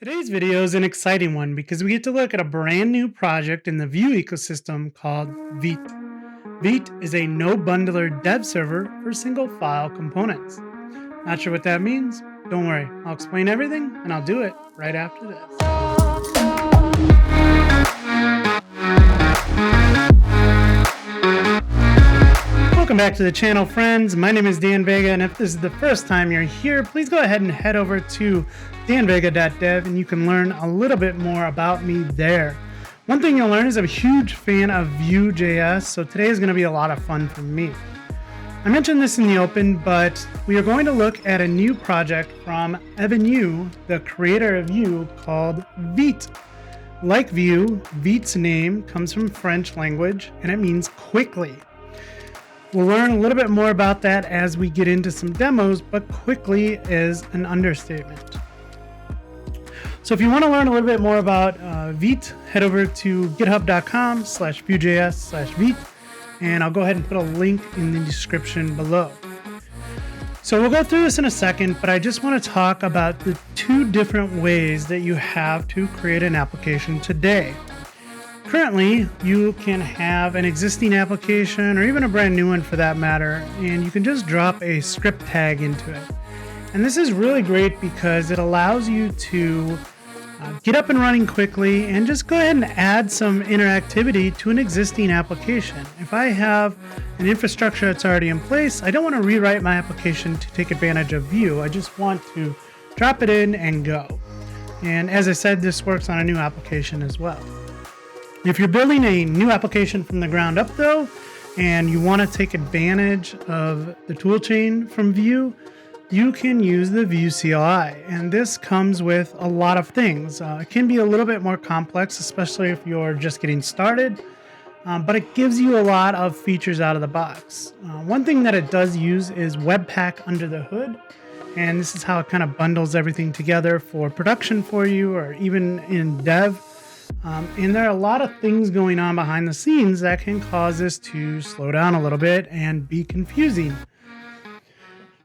Today's video is an exciting one because we get to look at a brand new project in the Vue ecosystem called Vite. Vite is a no bundler dev server for single file components. Not sure what that means? Don't worry, I'll explain everything and I'll do it right after this. Welcome back to the channel, friends. My name is Dan Vega, and if this is the first time you're here, please go ahead and head over to danvega.dev and you can learn a little bit more about me there. One thing you'll learn is I'm a huge fan of Vue.js, so today is going to be a lot of fun for me. I mentioned this in the open, but we are going to look at a new project from Evan You, the creator of Vue, called Vite. Like Vue, Vite's name comes from French language and it means quickly. We'll learn a little bit more about that as we get into some demos, but quickly is an understatement. So if you want to learn a little bit more about Vite, head over to github.com/Vue.js/Vite, and I'll go ahead and put a link in the description below. So we'll go through this in a second, but I just want to talk about the two different ways that you have to create an application today. Currently, you can have an existing application or even a brand new one for that matter, and you can just drop a script tag into it. And this is really great because it allows you to get up and running quickly and just go ahead and add some interactivity to an existing application. If I have an infrastructure that's already in place, I don't want to rewrite my application to take advantage of Vue. I just want to drop it in and go. And as I said, this works on a new application as well. If you're building a new application from the ground up though, and you want to take advantage of the toolchain from Vue, you can use the Vue CLI. And this comes with a lot of things. It can be a little bit more complex, especially if you're just getting started, but it gives you a lot of features out of the box. One thing that it does use is Webpack under the hood. And this is how it kind of bundles everything together for production for you or even in dev. And there are a lot of things going on behind the scenes that can cause this to slow down a little bit and be confusing.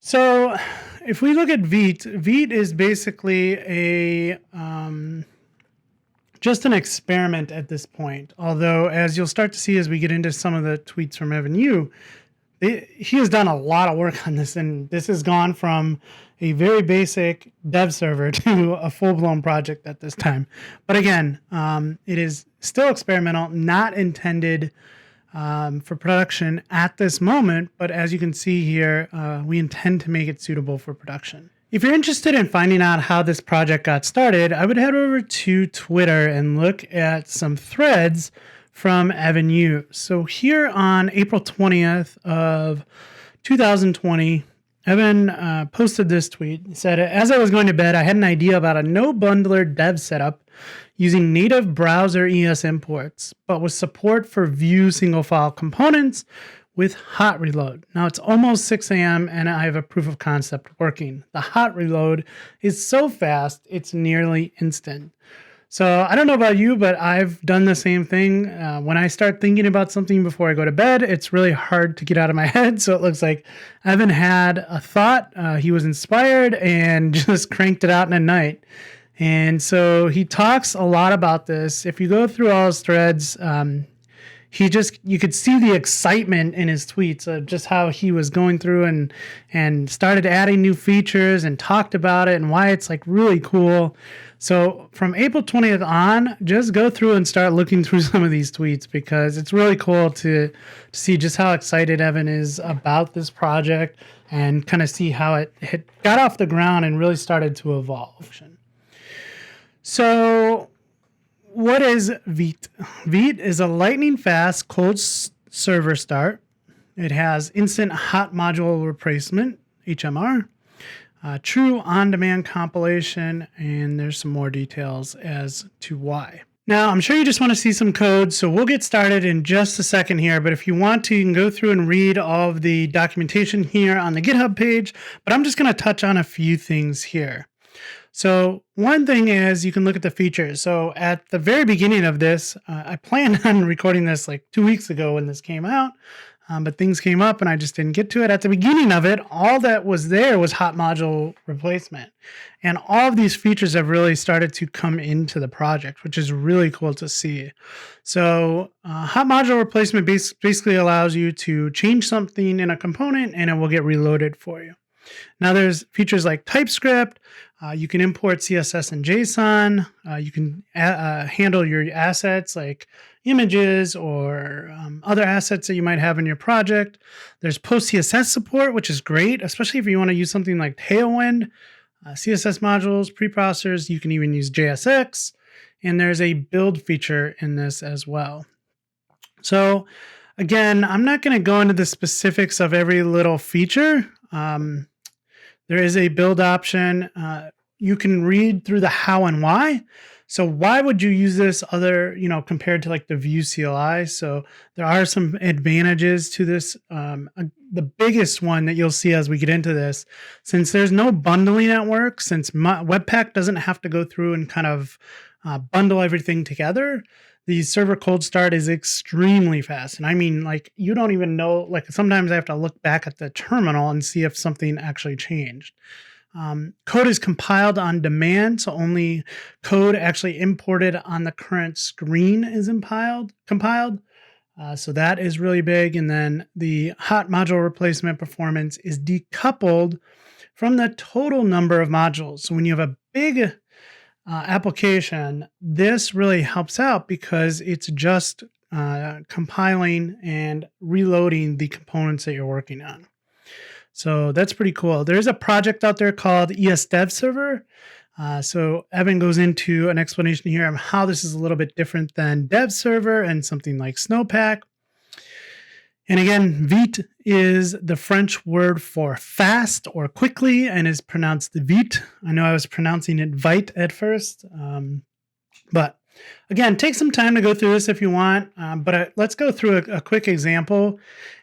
So if we look at Vite, Vite is basically just an experiment at this point. Although, as you'll start to see as we get into some of the tweets from Evan You, he has done a lot of work on this, and this has gone from a very basic dev server to a full-blown project at this time. But again, it is still experimental, not intended for production at this moment. But as you can see here, we intend to make it suitable for production. If you're interested in finding out how this project got started, I would head over to Twitter and look at some threads from Evan You. So here on April 20th of 2020, Evan posted this tweet. He said, "As I was going to bed, I had an idea about a no bundler dev setup using native browser ES imports, but with support for Vue single file components with hot reload. Now it's almost 6 a.m. and I have a proof of concept working. The hot reload is so fast, it's nearly instant." So I don't know about you, but I've done the same thing. When I start thinking about something before I go to bed, it's really hard to get out of my head. So it looks like Evan had a thought, he was inspired and just cranked it out in a night. And so he talks a lot about this. If you go through all his threads, you could see the excitement in his tweets of just how he was going through and started adding new features and talked about it and why it's like really cool. So from April 20th on, just go through and start looking through some of these tweets because it's really cool to see just how excited Evan is about this project and kind of see how it got off the ground and really started to evolve. So what is Vite? Vite is a lightning fast cold server start. It has instant hot module replacement, HMR, true on-demand compilation, and there's some more details as to why. Now, I'm sure you just want to see some code, so we'll get started in just a second here, but if you want to, you can go through and read all of the documentation here on the GitHub page, but I'm just going to touch on a few things here. So one thing is you can look at the features. So at the very beginning of this, I planned on recording this like 2 weeks ago when this came out, but things came up and I just didn't get to it. At the beginning of it, all that was there was hot module replacement. And all of these features have really started to come into the project, which is really cool to see. So hot module replacement basically allows you to change something in a component and it will get reloaded for you. Now there's features like TypeScript. You can import CSS and JSON. You can handle your assets like images or other assets that you might have in your project. There's post CSS support, which is great, especially if you want to use something like Tailwind, CSS modules, preprocessors. You can even use JSX, and there's a build feature in this as well. So again, I'm not going to go into the specifics of every little feature. There is a build option. You can read through the how and why. So why would you use this other, compared to like the Vue CLI? So there are some advantages to this. The biggest one that you'll see as we get into this, since there's no bundling at work, since Webpack doesn't have to go through and kind of bundle everything together, the server cold start is extremely fast. And I mean, like, you don't even know, like, sometimes I have to look back at the terminal and see if something actually changed. Code is compiled on demand, so only code actually imported on the current screen is compiled. So that is really big. And then the hot module replacement performance is decoupled from the total number of modules. So when you have a big application, this really helps out because it's just compiling and reloading the components that you're working on. So that's pretty cool. There's a project out there called ES Dev Server. So Evan goes into an explanation here of how this is a little bit different than Dev Server and something like Snowpack. And again, vite is the French word for fast or quickly and is pronounced vite. I know I was pronouncing it vite at first. But again, take some time to go through this if you want. But let's go through a quick example,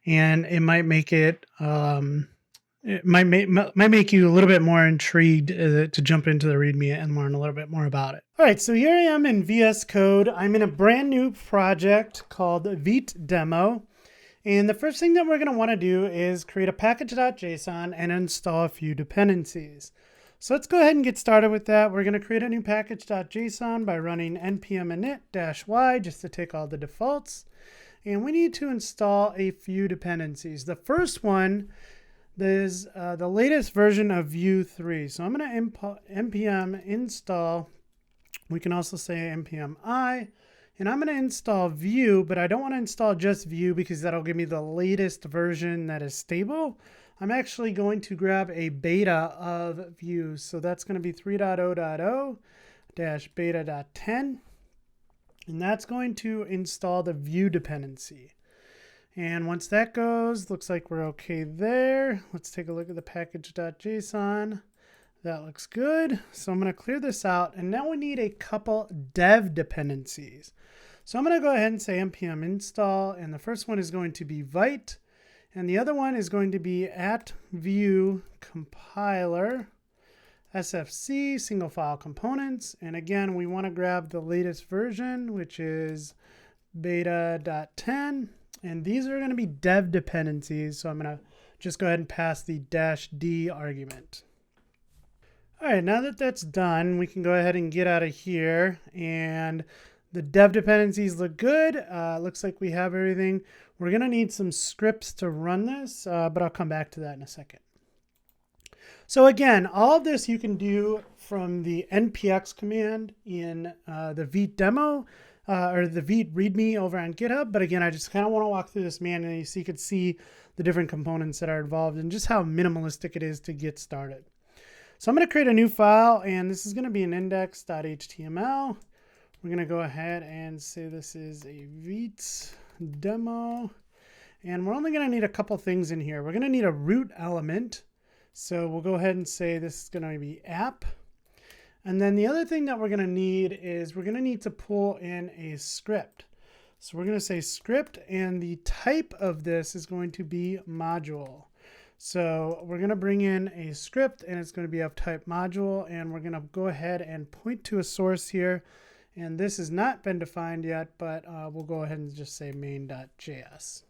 and it might make it might make you a little bit more intrigued to jump into the README and learn a little bit more about it. All right, so here I am in VS Code. I'm in a brand new project called Vite Demo. And the first thing that we're going to want to do is create a package.json and install a few dependencies. So let's go ahead and get started with that. We're going to create a new package.json by running npm init-y just to take all the defaults. And we need to install a few dependencies. The first one is the latest version of Vue 3. So I'm going to npm install. We can also say npm I. And I'm going to install Vue, but I don't want to install just Vue because that'll give me the latest version that is stable. I'm actually going to grab a beta of Vue. So that's going to be 3.0.0-beta.10. And that's going to install the Vue dependency. And once that goes, looks like we're okay there. Let's take a look at the package.json. That looks good. So I'm going to clear this out. And now we need a couple dev dependencies. So I'm going to go ahead and say npm install. And the first one is going to be vite. And the other one is going to be @Vue compiler sfc single file components. And again, we want to grab the latest version, which is beta.10. And these are going to be dev dependencies. So I'm going to just go ahead and pass the -d argument. All right, now that that's done, we can go ahead and get out of here. And the dev dependencies look good. Looks like we have everything. We're going to need some scripts to run this, but I'll come back to that in a second. So again, all of this you can do from the npx command in the Vite demo or the Vite README over on GitHub. But again, I just kind of want to walk through this manually so you could see the different components that are involved and just how minimalistic it is to get started. So I'm going to create a new file, and this is going to be an index.html. We're going to go ahead and say this is a Vite demo. And we're only going to need a couple things in here. We're going to need a root element. So we'll go ahead and say this is going to be app. And then the other thing that we're going to need is we're going to need to pull in a script. So we're going to say script, and the type of this is going to be module. So we're going to bring in a script, and it's going to be of type module, and we're going to go ahead and point to a source here. And this has not been defined yet, but we'll go ahead and just say main.js.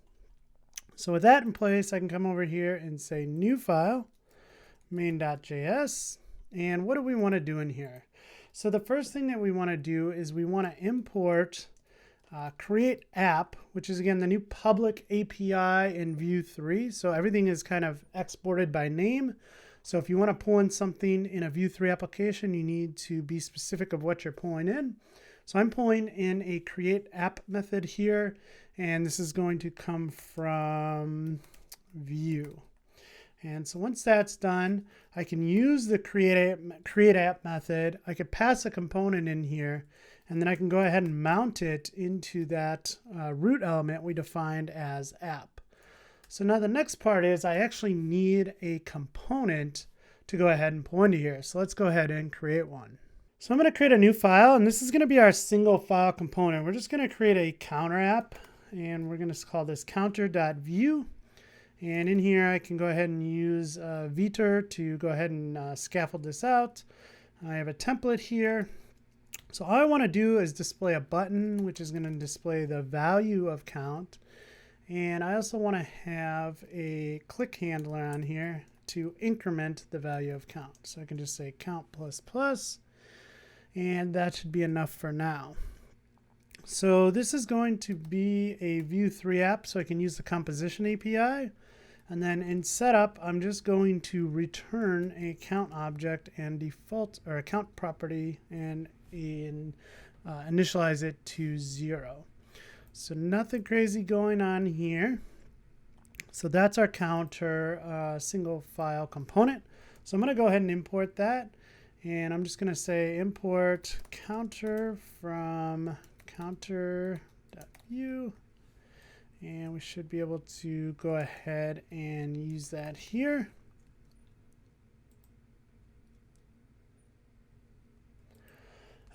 So with that in place, I can come over here and say new file, main.js. And what do we want to do in here? So the first thing that we want to do is we want to import create app, which is again the new public API in Vue 3. So everything is kind of exported by name. So if you want to pull in something in a Vue 3 application, you need to be specific of what you're pulling in. So I'm pulling in a create app method here, and this is going to come from Vue. And so once that's done, I can use the create app method. I could pass a component in here, and then I can go ahead and mount it into that root element we defined as app. So now the next part is I actually need a component to go ahead and pull into here. So let's go ahead and create one. So I'm going to create a new file, and this is going to be our single file component. We're just going to create a counter app, and we're going to call this counter.view. And in here, I can go ahead and use Viter to go ahead and scaffold this out. I have a template here. So all I want to do is display a button, which is going to display the value of count. And I also want to have a click handler on here to increment the value of count. So I can just say count plus plus. And that should be enough for now. So this is going to be a Vue 3 app, so I can use the composition API. And then in setup, I'm just going to return a count object and default or a count property and initialize it to 0. So nothing crazy going on here. So that's our counter single file component. So I'm going to go ahead and import that. And I'm just going to say import counter from counter.view. And we should be able to go ahead and use that here.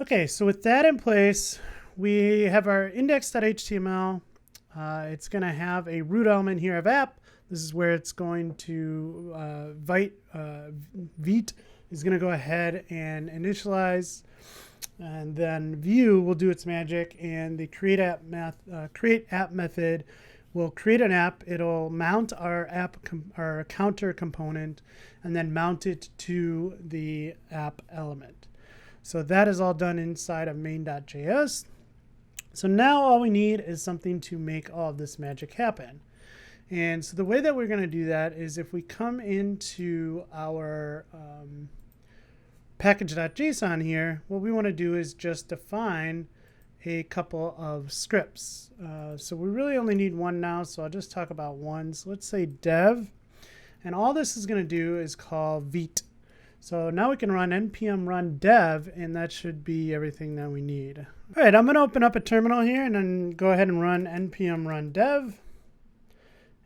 Okay, so with that in place, we have our index.html. It's going to have a root element here of app. This is where it's going to Vite is going to go ahead and initialize, and then Vue will do its magic, and the create app method will create an app. It'll mount our our counter component, and then mount it to the app element. So that is all done inside of main.js. So now all we need is something to make all of this magic happen. And so the way that we're going to do that is if we come into our package.json here, what we want to do is just define a couple of scripts. So we really only need one now, so I'll just talk about one. So let's say dev, and all this is going to do is call Vite. So now we can run npm run dev, and that should be everything that we need. All right, I'm going to open up a terminal here and then go ahead and run npm run dev.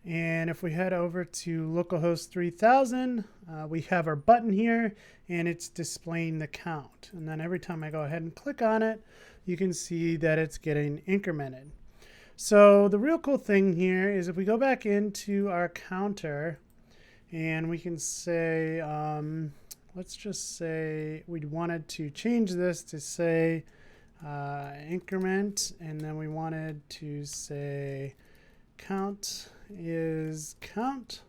And if we head over to localhost 3000, we have our button here, and it's displaying the count. And then every time I go ahead and click on it, you can see that it's getting incremented. So the real cool thing here is if we go back into our counter, and we can say, let's just say we wanted to change this to say increment, and then we wanted to say count is count.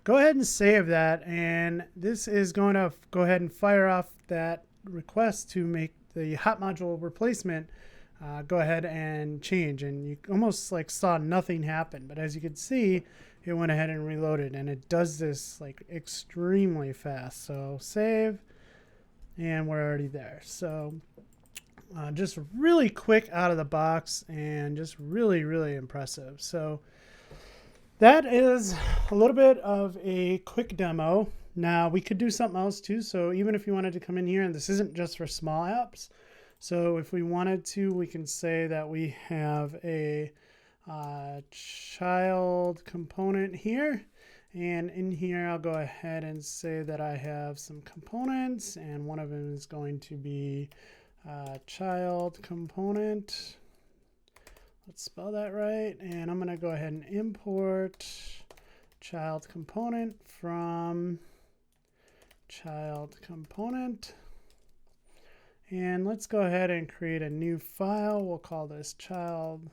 Go ahead and save that, and this is going to go ahead and fire off that request to make the hot module replacement go ahead and change. And you almost like saw nothing happen, but as you can see, it went ahead and reloaded, and it does this like extremely fast. So save, and we're already there. So just really quick out of the box, and just really, really impressive. So that is a little bit of a quick demo. Now we could do something else too. So even if you wanted to come in here, and this isn't just for small apps. So if we wanted to, we can say that we have a child component here. And in here, I'll go ahead and say that I have some components, and one of them is going to be child component. Let's spell that right. And I'm going to go ahead and import child component from child component. And let's go ahead and create a new file. We'll call this child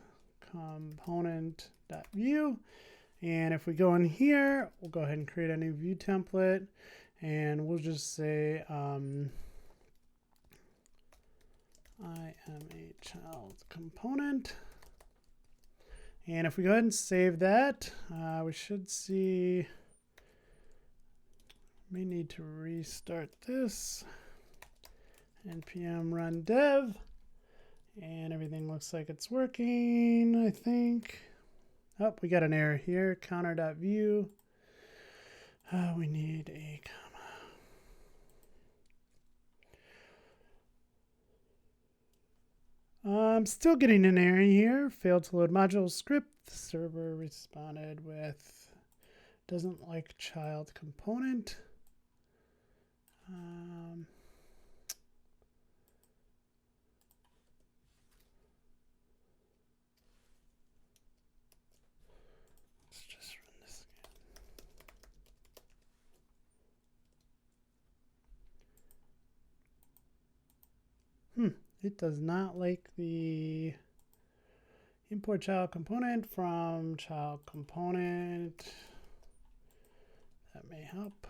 component.view. And if we go in here, we'll go ahead and create a new view template, and we'll just say I am a child component. And if we go ahead and save that, we should see, may need to restart this. npm run dev, and everything looks like it's working, I think. Oh, we got an error here, counter.view. We need a comma. I'm still getting an error here. Failed to load module script. The server responded with doesn't like child component. Let's just run this again. It does not like the import child component from child component. That may help.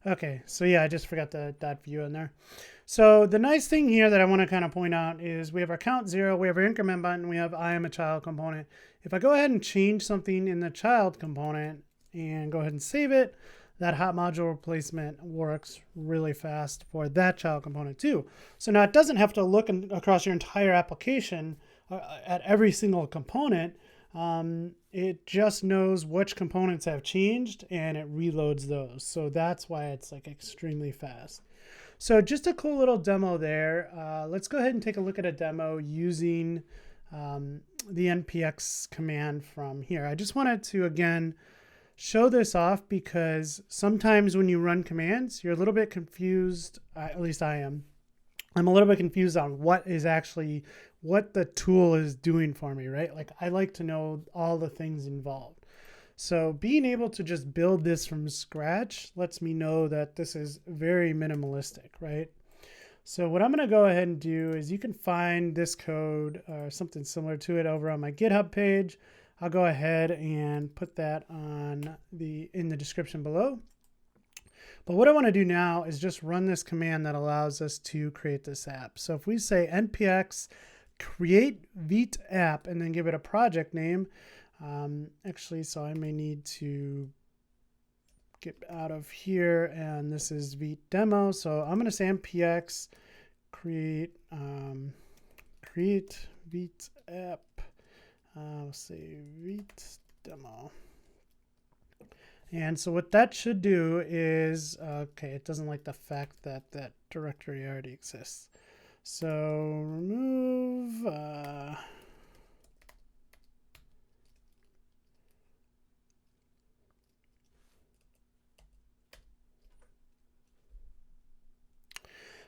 Okay, so yeah, I just forgot the .view in there. So the nice thing here that I want to kind of point out is we have our count 0, we have our increment button, we have I am a child component. If I go ahead and change something in the child component and go ahead and save it, that hot module replacement works really fast for that child component too. So now it doesn't have to look across your entire application at every single component. It just knows which components have changed and it reloads those. So that's why it's like extremely fast. So just a cool little demo there. Let's go ahead and take a look at a demo using the npx command from here. I just wanted to, again, show this off because sometimes when you run commands, you're a little bit confused. At least I am. I'm a little bit confused on what the tool is doing for me, right? Like I like to know all the things involved. So being able to just build this from scratch lets me know that this is very minimalistic, right? So what I'm going to go ahead and do is you can find this code or something similar to it over on my GitHub page. I'll go ahead and put that in the description below. But what I want to do now is just run this command that allows us to create this app. So if we say npx create Vite app and then give it a project name, actually, so I may need to get out of here, and this is Vite demo. So I'm going to say npx create Vite app. I'll say Vite demo. And so what that should do is, okay, it doesn't like the fact that that directory already exists. So remove,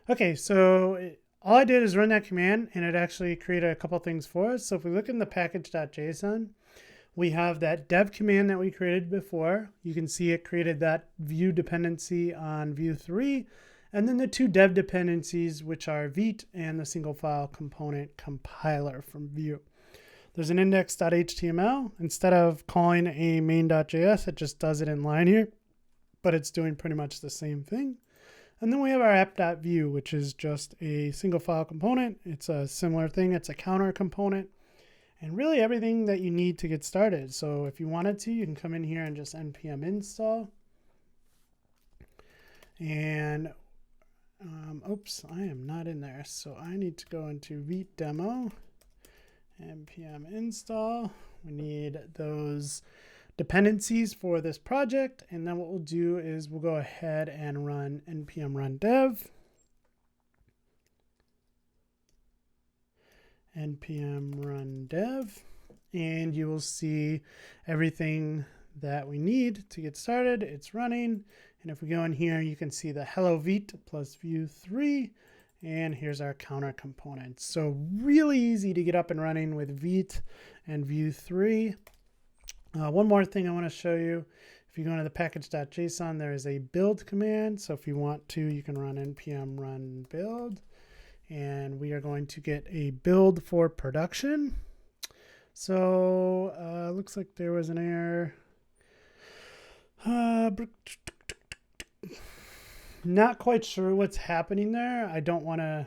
okay, so all I did is run that command and it actually created a couple things for us. So if we look in the package.json, we have that dev command that we created before. You can see it created that view dependency on view 3, and then the two dev dependencies, which are Vite and the single file component compiler from Vue. There's an index.html. Instead of calling a main.js, it just does it in line here, but it's doing pretty much the same thing. And then we have our app.view, which is just a single file component. It's a similar thing. It's a counter component. And really everything that you need to get started. So if you wanted to, you can come in here and just npm install. And, oops, I am not in there. So I need to go into Vite demo, npm install. We need those dependencies for this project. And then what we'll do is we'll go ahead and run npm run dev. npm run dev, and you will see everything that we need to get started. It's running, and if we go in here, you can see the hello Vite plus view 3, and here's our counter component. So really easy to get up and running with Vite and view 3. One more thing I want to show you. If you go into the package.json, there is a build command. So if you want to, you can run npm run build. And we are going to get a build for production. So looks like there was an error. Not quite sure what's happening there. I don't want to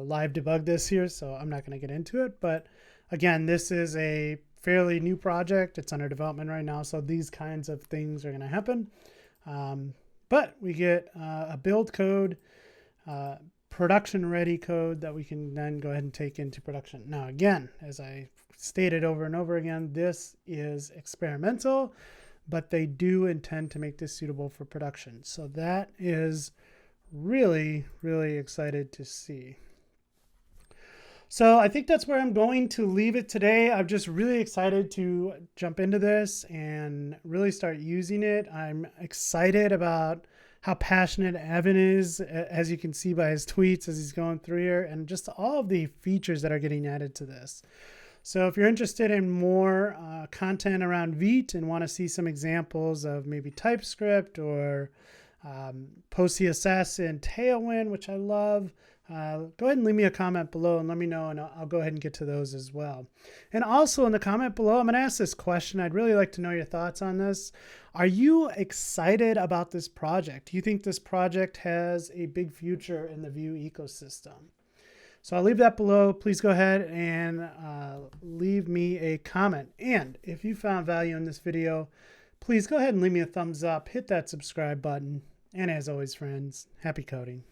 live debug this here, so I'm not going to get into it. But again, this is a fairly new project. It's under development right now, so these kinds of things are going to happen. But we get a build code, production ready code that we can then go ahead and take into production. Now, again, as I stated over and over again, this is experimental, but they do intend to make this suitable for production. So that is really, really excited to see. So I think that's where I'm going to leave it today. I'm just really excited to jump into this and really start using it. I'm excited about how passionate Evan is, as you can see by his tweets as he's going through here, and just all of the features that are getting added to this. So if you're interested in more content around Vite and want to see some examples of maybe TypeScript or PostCSS and Tailwind, which I love, go ahead and leave me a comment below and let me know, and I'll go ahead and get to those as well. And also in the comment below, I'm going to ask this question. I'd really like to know your thoughts on this. Are you excited about this project? Do you think this project has a big future in the Vue ecosystem? So I'll leave that below. Please go ahead and leave me a comment. And if you found value in this video, please go ahead and leave me a thumbs up, hit that subscribe button. And as always, friends, happy coding.